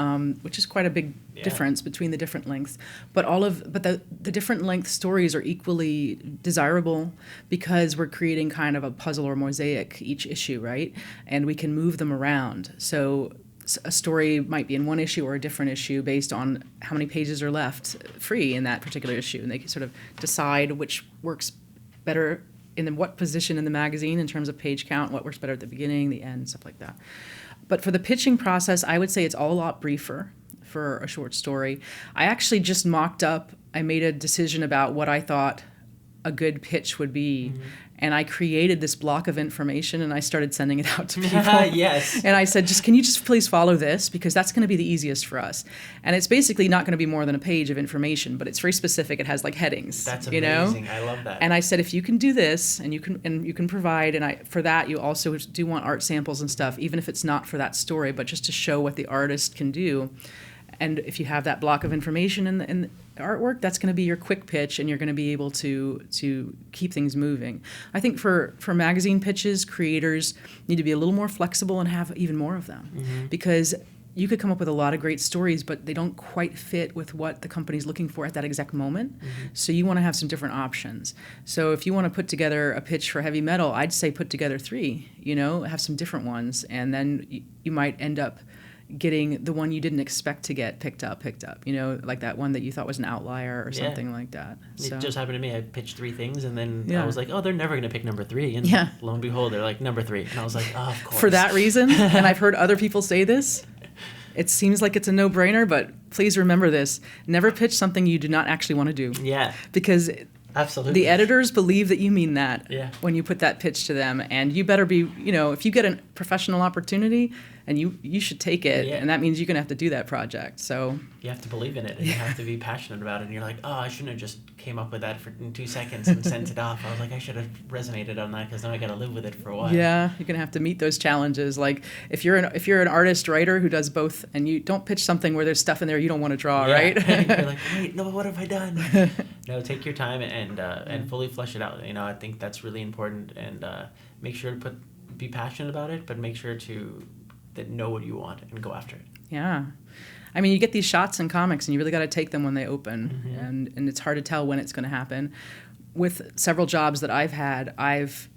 which is quite a big difference between the different lengths. But the different length stories are equally desirable because we're creating kind of a puzzle or mosaic each issue, right? And we can move them around. So a story might be in one issue or a different issue based on how many pages are left free in that particular issue, and they can sort of decide which works better in what position in the magazine in terms of page count, what works better at the beginning, the end, stuff like that. But for the pitching process, I would say it's all a lot briefer for a short story. I actually just I made a decision about what I thought a good pitch would be. And I created this block of information and I started sending it out to people. Yes. And I said, can you just please follow this? Because that's going to be the easiest for us. And it's basically not going to be more than a page of information, but it's very specific. It has like headings. That's amazing. I love that. And I said, if you can do this and you can provide, and for that you also do want art samples and stuff, even if it's not for that story, but just to show what the artist can do. And if you have that block of information in the artwork, that's going to be your quick pitch, and you're going to be able to keep things moving. I think for magazine pitches, creators need to be a little more flexible and have even more of them, because you could come up with a lot of great stories, but they don't quite fit with what the company's looking for at that exact moment. So you want to have some different options. So if you want to put together a pitch for heavy metal, I'd say put together 3, have some different ones, and then you might end up getting the one you didn't expect to get picked up, like that one that you thought was an outlier or something like that. So. It just happened to me. I pitched 3 things, and then I was like, oh, they're never going to pick number 3. And lo and behold, they're like, number 3. And I was like, oh, of course. For that reason, and I've heard other people say this, it seems like it's a no-brainer, but please remember this. Never pitch something you do not actually want to do. Yeah. Because absolutely, the editors believe that you mean that when you put that pitch to them. And you better be, if you get a professional opportunity, and you should take it, and that means you're going to have to do that project. So you have to believe in it, and you have to be passionate about it. And you're like, oh, I shouldn't have just came up with that in 2 seconds and sent it off. I was like, I should have resonated on that because now I got to live with it for a while. Yeah, you're going to have to meet those challenges. Like if you're an artist writer who does both, and you don't pitch something where there's stuff in there you don't want to draw, right? You're like, wait, no, what have I done? No, take your time and fully flesh it out. I think that's really important, and make sure to be passionate about it, but make sure to know what you want and go after it. Yeah. I mean, you get these shots in comics and you really got to take them when they open, and it's hard to tell when it's going to happen. With several jobs that I've had, I've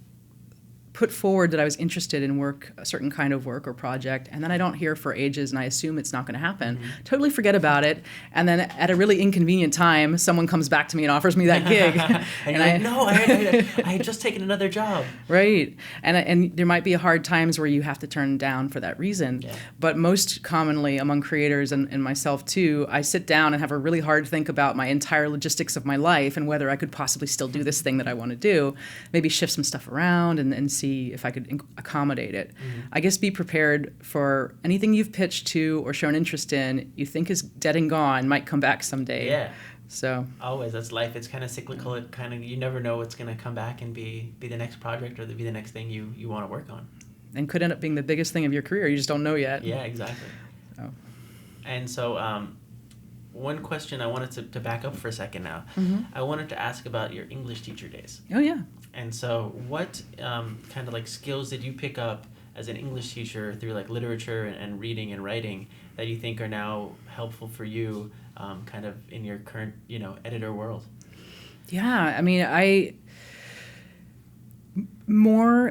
put forward that I was interested in a certain kind of work or project, and then I don't hear for ages, and I assume it's not going to happen. Totally forget about it, and then at a really inconvenient time, someone comes back to me and offers me that gig. and you're like, no, I had just taken another job. Right, and there might be hard times where you have to turn down for that reason. Yeah. But most commonly among creators and myself too, I sit down and have a really hard think about my entire logistics of my life and whether I could possibly still do this thing that I want to do. Maybe shift some stuff around and see if I could accommodate it. I guess be prepared for anything you've pitched to or shown interest in, you think is dead and gone, might come back someday. Yeah. So always, that's life. It's kind of cyclical. It kind of, you never know what's going to come back and be the next project or be the next thing you want to work on. And could end up being the biggest thing of your career. You just don't know yet. Yeah, exactly. Oh. And so one question I wanted to back up for a second now. I wanted to ask about your English teacher days. Oh, yeah. And so what kind of like skills did you pick up as an English teacher through like literature and reading and writing that you think are now helpful for you kind of in your current, editor world? Yeah, I mean,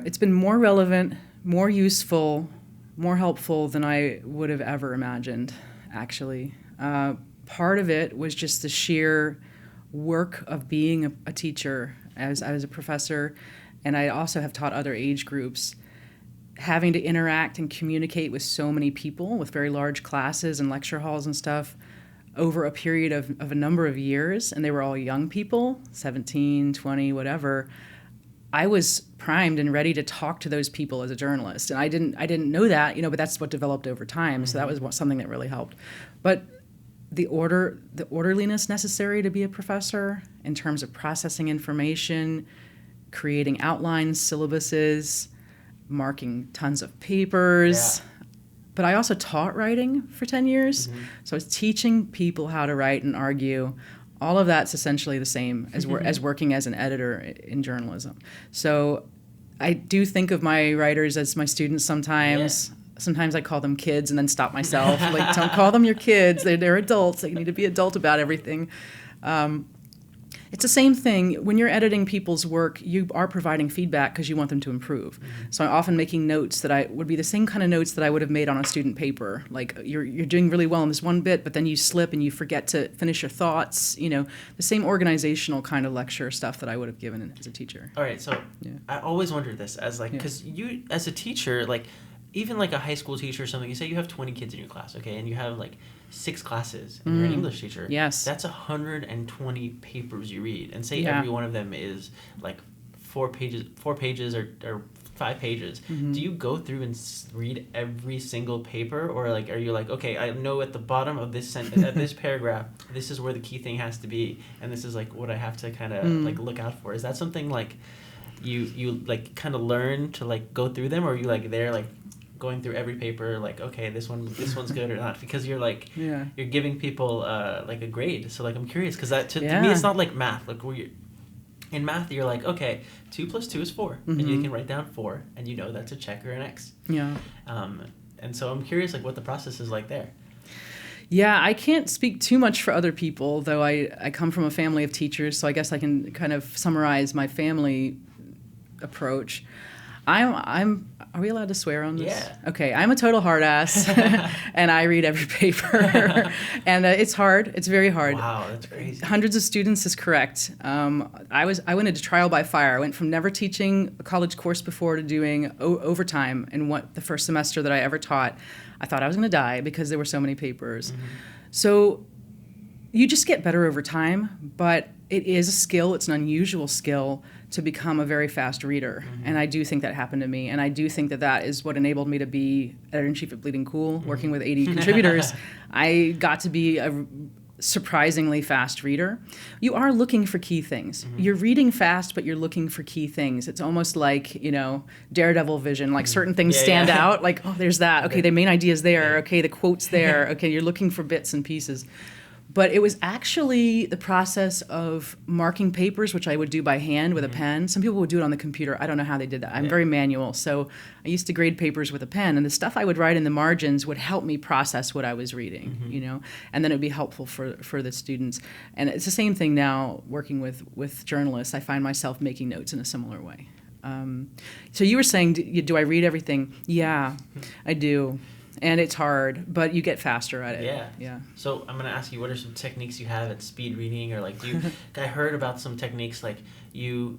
it's been more relevant, more useful, more helpful than I would have ever imagined, actually. Part of it was just the sheer work of being a teacher as I was a professor, and I also have taught other age groups. Having to interact and communicate with so many people with very large classes and lecture halls and stuff over a period of a number of years, and they were all young people, 17, 20, whatever. I was primed and ready to talk to those people as a journalist, and I didn't know that, but that's what developed over time. So that was something that really helped. But the orderliness necessary to be a professor in terms of processing information, creating outlines, syllabuses, marking tons of papers. Yeah. But I also taught writing for 10 years. So I was teaching people how to write and argue. All of that's essentially the same as working as an editor in journalism. So I do think of my writers as my students sometimes. Yeah. Sometimes I call them kids and then stop myself. Like, don't call them your kids. They're adults. They need to be adult about everything. It's the same thing. When you're editing people's work, you are providing feedback because you want them to improve. So I'm often making notes that would be the same kind of notes that I would have made on a student paper. Like, you're doing really well in this one bit, but then you slip and you forget to finish your thoughts. The same organizational kind of lecture stuff that I would have given as a teacher. All right, so yeah. I always wondered this as because you as a teacher, even like a high school teacher or something, you say you have 20 kids in your class, okay, and you have 6 classes, and you're an English teacher. Yes. That's 120 papers you read, and say every one of them is 4 pages or 5 pages. Do you go through and read every single paper, or are you okay, I know at the bottom of this at this paragraph, this is where the key thing has to be, and this is what I have to kind of look out for? Is that something you kind of learn to go through them, or are you there going through every paper okay, this one's good or not, because you're you're giving people a grade? So I'm curious, because that to me it's not like math. In math you're okay, 2 plus 2 is 4, and you can write down 4, and that's a check or an X. Yeah. And so I'm curious what the process is like there. Yeah, I can't speak too much for other people, though I come from a family of teachers, so I guess I can kind of summarize my family approach. Are we allowed to swear on this? Yeah. Okay, I'm a total hard ass, and I read every paper, and it's hard. It's very hard. Wow, that's crazy. Hundreds of students is correct. I went into trial by fire. I went from never teaching a college course before to doing overtime in the first semester that I ever taught. I thought I was going to die because there were so many papers. So you just get better over time, but it is a skill. It's an unusual skill to become a very fast reader. And I do think that happened to me. And I do think that is what enabled me to be editor-in-chief at Bleeding Cool, working with 80 contributors. I got to be a surprisingly fast reader. You are looking for key things. You're reading fast, but you're looking for key things. It's almost like, Daredevil vision, certain things stand out, oh, there's that. Okay, the main idea's there. Okay, the quote's there. Okay, you're looking for bits and pieces. But it was actually the process of marking papers, which I would do by hand with a pen. Some people would do it on the computer. I don't know how they did that. I'm very manual. So I used to grade papers with a pen, and the stuff I would write in the margins would help me process what I was reading, and then it would be helpful for the students. And it's the same thing now working with journalists. I find myself making notes in a similar way. So you were saying, do I read everything? Yeah, I do. And it's hard, but you get faster at it. Yeah. Yeah. So I'm gonna ask you, what are some techniques you have at speed reading, or like do you? I heard about some techniques like you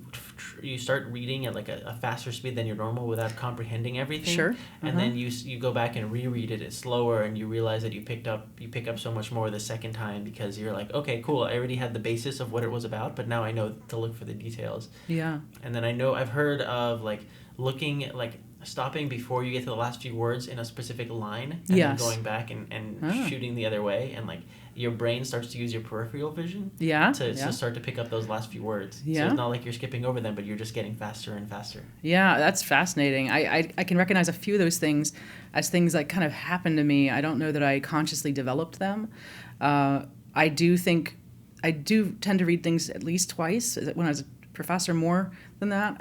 start reading at like a faster speed than your normal without comprehending everything. Sure. And then you go back and reread it at slower, and you realize that you pick up so much more the second time because you're like, okay, cool, I already had the basis of what it was about, but now I know to look for the details. Yeah. And then I've heard of like looking at like stopping before you get to the last few words in a specific line, and Yes. then going back and shooting the other way, and like your brain starts to use your peripheral vision to start to pick up those last few words. Yeah. So it's not like you're skipping over them, but you're just getting faster and faster. Yeah, that's fascinating. I can recognize a few of those things as things that kind of happened to me. I don't know that I consciously developed them. I do tend to read things at least twice. When I was a professor, more than that.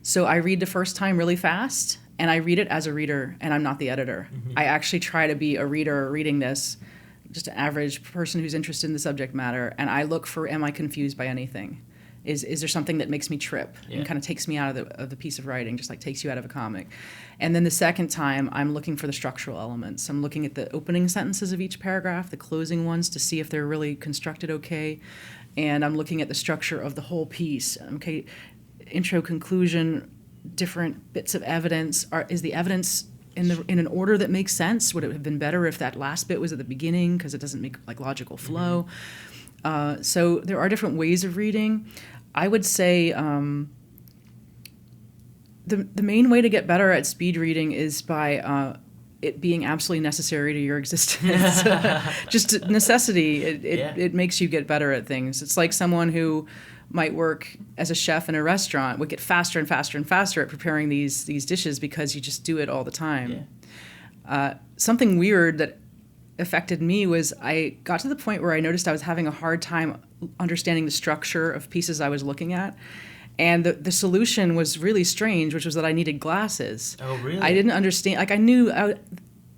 So I read the first time really fast, and I read it as a reader, and I'm not the editor. Mm-hmm. I actually try to be a reader reading this, just an average person who's interested in the subject matter, and I look for, am I confused by anything? Is there something that makes me trip and kind of takes me out of the piece of writing, just like takes you out of a comic? And then the second time, I'm looking for the structural elements. I'm looking at the opening sentences of each paragraph, the closing ones, to see if they're really constructed okay. And I'm looking at the structure of the whole piece. Okay, intro, conclusion, different bits of evidence. Is the evidence in an order that makes sense? Would it have been better if that last bit was at the beginning because it doesn't make like logical flow? Mm-hmm. So there are different ways of reading. I would say the main way to get better at speed reading is by it being absolutely necessary to your existence. Just necessity. It makes you get better at things. It's like someone who might work as a chef in a restaurant would get faster and faster and faster at preparing these dishes because you just do it all the time. Yeah. Something weird that affected me was I got to the point where I noticed I was having a hard time understanding the structure of pieces I was looking at. And the solution was really strange, which was that I needed glasses. Oh, really? I didn't understand. Like, I knew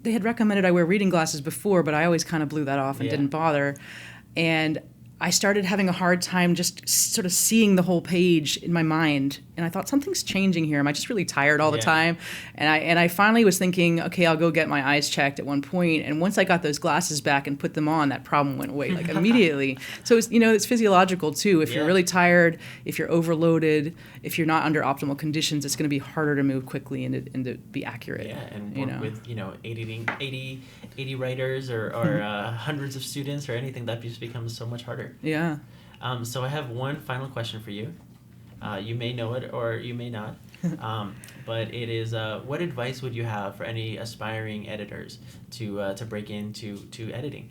they had recommended I wear reading glasses before, but I always kind of blew that off and didn't bother. And I started having a hard time just sort of seeing the whole page in my mind. And I thought, something's changing here. Am I just really tired all the time? And I finally was thinking, okay, I'll go get my eyes checked at one point. And once I got those glasses back and put them on, that problem went away, like immediately. So it's physiological too. If you're really tired, if you're overloaded, if you're not under optimal conditions, it's going to be harder to move quickly and to be accurate. Yeah, and work with 80 writers or hundreds of students or anything, that just becomes so much harder. Yeah. So I have one final question for you. You may know it or you may not. But it is, what advice would you have for any aspiring editors to break into editing?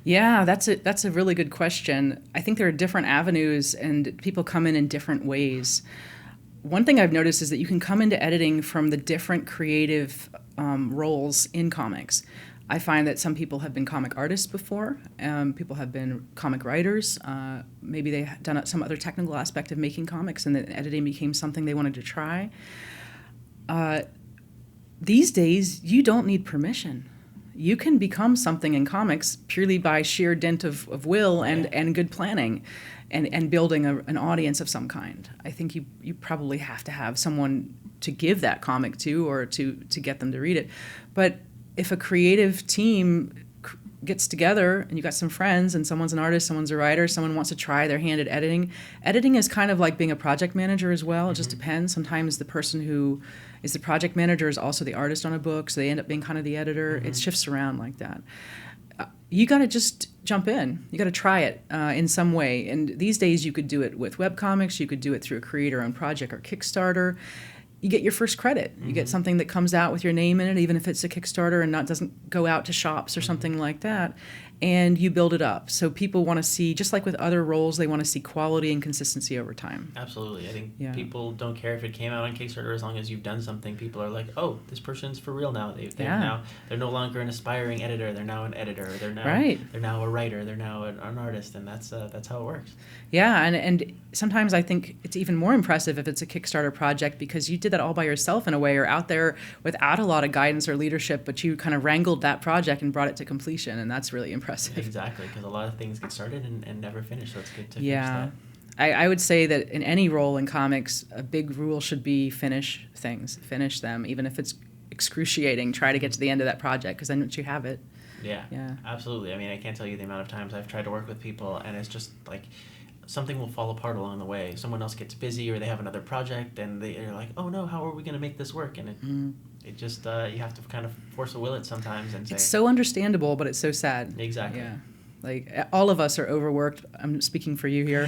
Yeah, that's a really good question. I think there are different avenues and people come in different ways. One thing I've noticed is that you can come into editing from the different creative roles in comics. I find that some people have been comic artists before. People have been comic writers. Maybe they've done some other technical aspect of making comics, and then editing became something they wanted to try. These days, you don't need permission. You can become something in comics purely by sheer dint of will and good planning and building an audience of some kind. I think you probably have to have someone to give that comic to or to get them to read it. But if a creative team gets together and you got some friends and someone's an artist, someone's a writer, someone wants to try their hand at editing is kind of like being a project manager as well. It just depends. Sometimes the person who is the project manager is also the artist on a book, so they end up being kind of the editor. It shifts around like that. You got to just jump in. You got to try it in some way. And these days you could do it with webcomics. You could do it through a creator-owned project or Kickstarter. You get your first credit. You get something that comes out with your name in it, even if it's a Kickstarter and doesn't go out to shops or something like that, and you build it up. So people want to see, just like with other roles, they want to see quality and consistency over time. Absolutely. I think people don't care if it came out on Kickstarter as long as you've done something. People are like, oh, this person's for real now. They're no longer an aspiring editor. They're now an editor. They're now a writer. They're now an artist, and that's how it works. Yeah, and sometimes I think it's even more impressive if it's a Kickstarter project because you did that all by yourself in a way, or out there without a lot of guidance or leadership, but you kind of wrangled that project and brought it to completion, and that's really impressive. Exactly, because a lot of things get started and never finish, so it's good to finish that. I would say that in any role in comics, a big rule should be finish things, finish them, even if it's excruciating. Try to get to the end of that project, because then once you have it. Yeah, Yeah. absolutely. I mean, I can't tell you the amount of times I've tried to work with people, and it's just like something will fall apart along the way. Someone else gets busy, or they have another project, and they're like, "Oh no, how are we going to make this work?" And it just you have to kind of force a will it sometimes and say. It's so understandable, but it's so sad. Exactly. Yeah. Like, all of us are overworked. I'm speaking for you here.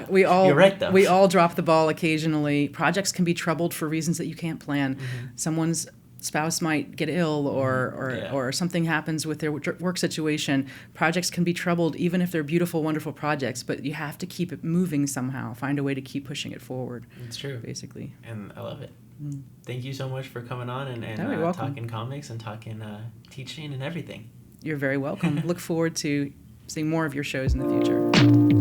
We all You're right, though. We all drop the ball occasionally. Projects can be troubled for reasons that you can't plan. Someone's spouse might get ill, or something happens with their work situation. Projects can be troubled, even if they're beautiful, wonderful projects. But you have to keep it moving somehow. Find a way to keep pushing it forward. It's true. Basically. And I love it. Thank you so much for coming on and talking comics and talking teaching and everything. You're very welcome. Look forward to seeing more of your shows in the future.